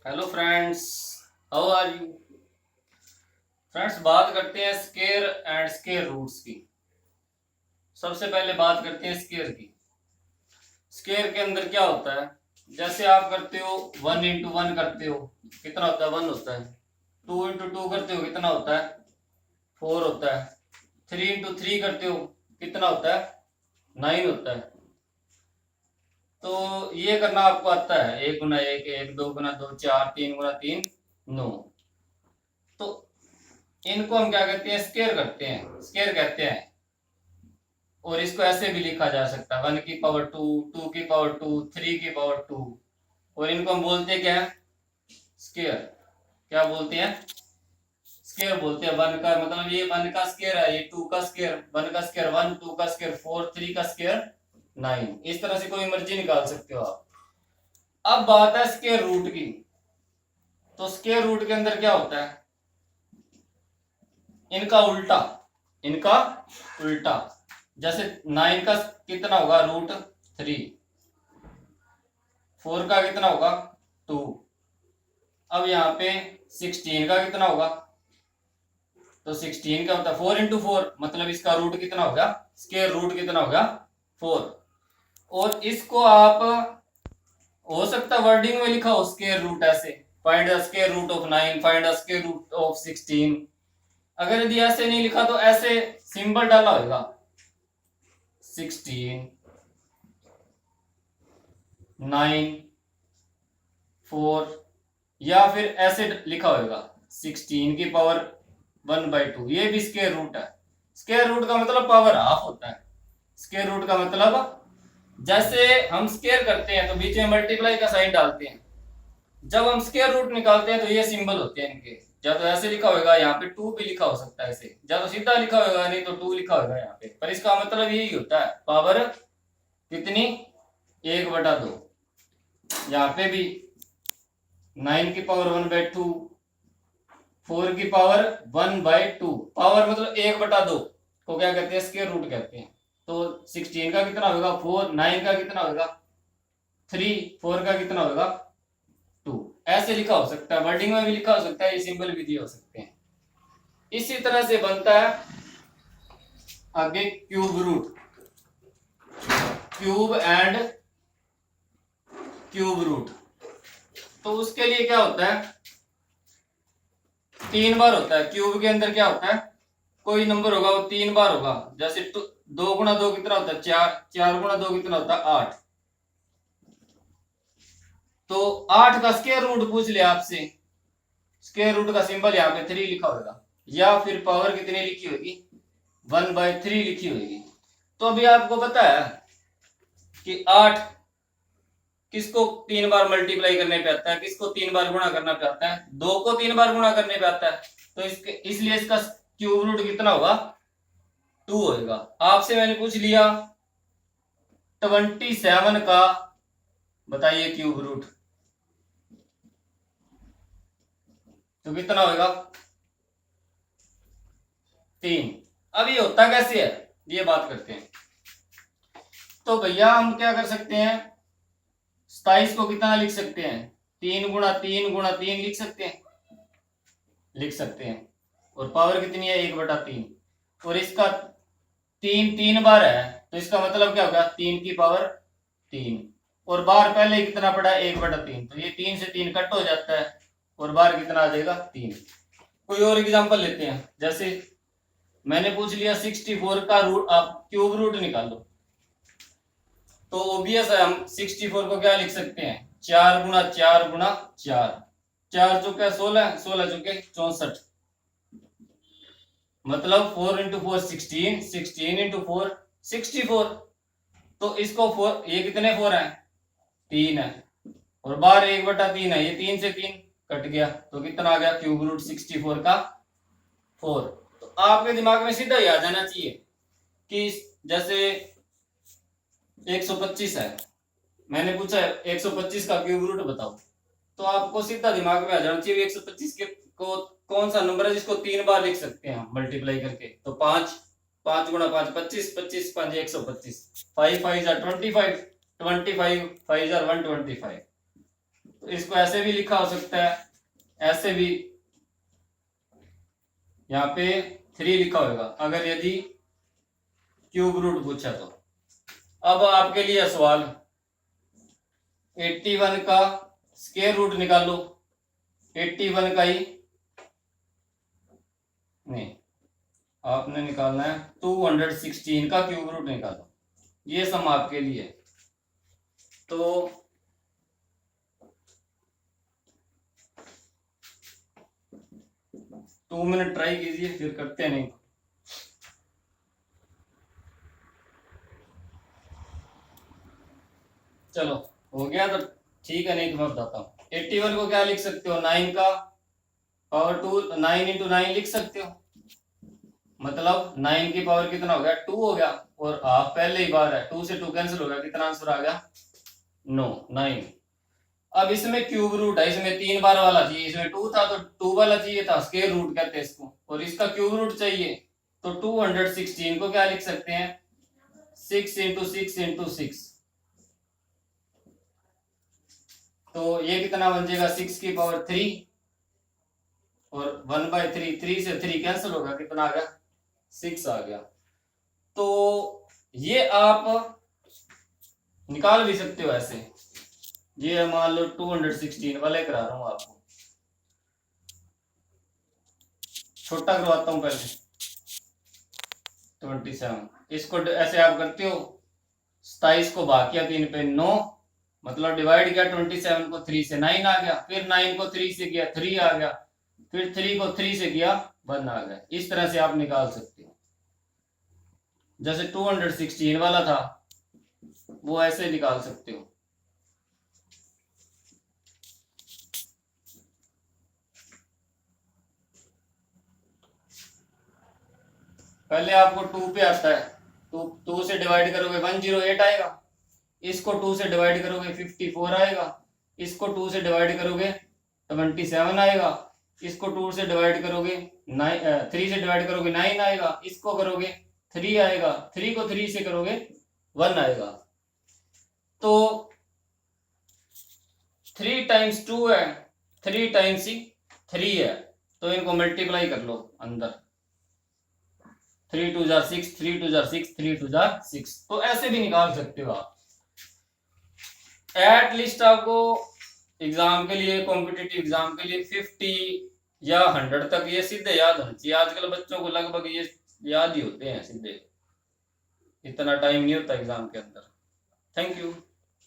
Hello friends, how are you friends. बात करते हैं स्केयर एंड स्केयर रूट्स की। सबसे पहले बात करते हैं स्केयर की। स्केयर के अंदर क्या होता है, जैसे आप करते हो 1 into 1 करते हो, कितना होता है 1 होता है। 2 into 2 करते हो, कितना होता है 4 होता है। 3 into 3 करते हो, कितना होता है 9 होता है। तो ये करना आपको आता है, 1 गुना 1 1, 2 गुना 2 4, 3 गुना 3 9। तो इनको हम क्या कहते हैं, स्केयर करते हैं, स्केयर कहते हैं। और इसको ऐसे भी लिखा जा सकता है 1 की पावर 2, 2 की पावर 2, 3 की पावर 2। और इनको हम बोलते हैं क्या है, स्केयर। क्या बोलते हैं, स्केयर बोलते हैं। 1 का मतलब ये 1 का स्केयर है, ये 2 का स्केयर, 1 का स्केयर 1, 2 का स्केयर 4, 3 का स्केयर 9। इस तरह से कोई मर्जी निकाल सकते हो आप। अब बात है स्केयर रूट की। तो स्केयर रूट के अंदर क्या होता है, इनका उल्टा, इनका उल्टा। जैसे 9 का कितना होगा √3, 4 का कितना होगा 2। अब यहाँ पे 16 का कितना होगा, तो 16 का होता है 4 into 4, मतलब इसका रूट कितना होगा, स्केयर रूट कितना होगा 4। और इसको आप हो सकता है वर्डिंग में लिखा हो स्केयर रूट ऐसे, find the square root of 9, find the square root of 16। अगर यदि ऐसे नहीं लिखा तो ऐसे सिंबल डाला होगा 16 9 4, या फिर ऐसे लिखा होगा 16 की पावर 1/2। ये भी स्केयर रूट है। स्केयर रूट का मतलब पावर हाफ होता है। स्केयर रूट का मतलब, जैसे हम स्केयर करते हैं तो बीच में मल्टीप्लाई का साइन डालते हैं, जब हम स्केयर रूट निकालते हैं तो ये सिंबल होते हैं इनके। या तो ऐसे लिखा होगा, यहाँ पे 2 भी लिखा हो सकता है ऐसे, या तो सीधा लिखा होगा, नहीं तो 2 लिखा होगा यहाँ पे। पर इसका मतलब यही होता है, पावर कितनी 1/2। यहाँ पे भी 9 की पावर 1/2, 4 की पावर 1/2। पावर मतलब 1/2 को क्या कहते हैं, स्क्वायर रूट कहते हैं। तो 16 का कितना होगा 4, 9 का कितना होगा 3, 4 का कितना होगा 2। ऐसे लिखा हो सकता है, वर्डिंग में भी लिखा हो सकता है, ये सिंबल भी दिए हो सकते हैं। इसी तरह से बनता है आगे cube root, cube and cube root. तो उसके लिए क्या होता है, 3 बार होता है। क्यूब के अंदर क्या होता है, कोई नंबर होगा वो 3 बार होगा। जैसे 2 गुना 2 कितना होता है 4, 4 गुना 2 कितना होता है 8। तो 8 का स्क्वायर रूट पूछ लिया आपसे, स्क्वायर रूट का सिंबल यहाँ पे 3 लिखा होगा, या फिर पावर कितनी लिखी होगी 1/3 लिखी होगी। तो अभी आपको पता है कि 8 किसको 3 बार मल्टीप्लाई करने पे आता है, किसको 3 बार गुणा करना पे आता है, 2 को 3 बार गुणा करने पे आता है। तो इसलिए इसका क्यूब रूट कितना होगा 2 होगा। आपसे मैंने पूछ लिया 27 का बताइए क्यूब रूट, तो कितना होगा 3। अब ये होता कैसे है, ये बात करते हैं। तो भैया हम क्या कर सकते हैं, 27 को कितना लिख सकते हैं, 3 गुणा 3 लिख सकते हैं, लिख सकते हैं। और पावर कितनी है 1/3। और इसका 3 बार है, तो इसका मतलब क्या होगा 3 की पावर 3। और बार पहले कितना पड़ा है 1/3, तो ये 3 से 3 कट हो जाता है, और बार कितना आ जाएगा 3। कोई और एग्जांपल लेते हैं, जैसे मैंने पूछ लिया 64 का रूट, आप क्यूब रूट निकालो। तो ओबियस है, हम 64 को क्या लिख सकते हैं 4 गुना 4 गुना 4, 4 चौके 16, 16 चौके 64, मतलब 4 into 4 16, 16 into 4 64। तो इसको 4, ये कितने 4 है 3 है, और बार 1/3 है, ये 3 से 3 कट गया, तो कितना आ गया क्यूब रूट 64 का 4। तो आपके दिमाग में सीधा ही आ जाना चाहिए कि जैसे 125 है, मैंने पूछा 125 का क्यूब रूट बताओ, तो आपको सीधा दिमाग में आ जाना चाहिए 125 के को कौन सा नंबर है जिसको 3 बार लिख सकते हैं मल्टीप्लाई करके। तो 5, 5 गुणा 5 25, 25 5 125, 5 5 25, 25 5 125। तो तो इसको ऐसे भी लिखा हो सकता है, ऐसे भी, यहाँ पे 3 लिखा होगा अगर यदि क्यूब रूट पूछा तो। अब आपके लिए सवाल, 81 का स्क्वायर रूट निकालो। 81 का ही नहीं, आपने निकालना है 216 का क्यूब रूट निकालो। ये सम आपके लिए। तो 2 मिनट ट्राई कीजिए, फिर करते नहीं। चलो हो गया तो ठीक है, नहीं तो मैं बताता हूँ। 81 को क्या लिख सकते हो, 9 का पावर 2, 9 इंटू 9 लिख सकते हो। मतलब 9 की पावर कितना हो गया, 2 हो गया, और हाफ पहले ही बार है, 2 से 2 कैंसिल हो गया, कितना आंसर आ गया, 9। अब इसमें क्यूब रूट है, इसमें 3 बार वाला चाहिए, इसमें 2 था तो 2 वाला चाहिए था, स्क्वायर रूट कहते हैं इसको, और इसका क्यूब रूट चाहिए। तो 216 को क्या लिख सकते हैं, 6 इंटू 6 इंटू 6। तो ये कितना बन जाएगा, 6 की पावर 3 और 1/3, 3 से 3 कैंसिल होगा, कितना आ गया, 6 आ गया। तो ये आप निकाल भी सकते हो ऐसे। ये मान लो 216 वाले करा रहा हूं आपको, छोटा करवाता हूं पहले। 27 इसको ऐसे आप करते हो, 27 को भाग किया 3 पे 9, मतलब डिवाइड किया 27 को 3 से 9 आ गया, फिर 9 को 3 से किया 3 आ गया, फिर 3 को 3 से किया 1 आ गया। इस तरह से आप निकाल सकते हो। जैसे 216 वाला था वो ऐसे निकाल सकते हो। पहले आपको 2 पे आता है, तो 2 से डिवाइड करोगे 108 आएगा, इसको 2 से डिवाइड करोगे 54 आएगा, इसको 2 से डिवाइड करोगे 27 आएगा, इसको 2 से डिवाइड करोगे 3 से डिवाइड करोगे 9 आएगा, इसको करोगे 3 आएगा, 3 को 3 से करोगे 1 आएगा। तो 3 टाइम्स 2 है, 3 टाइम्स 3 है, तो इनको मल्टीप्लाई कर लो अंदर, 3 2 जार 6, 3 2 जार 6, 3 2 जार 6। तो ऐसे भी निकाल सकते हो आप। एटलीस्ट आपको एग्जाम के लिए, कॉम्पिटिटिव एग्जाम के लिए 50 या 100 तक ये सीधे याद होना चाहिए। आजकल बच्चों को लगभग ये याद ही होते हैं सीधे, इतना टाइम नहीं होता एग्जाम के अंदर। Thank you.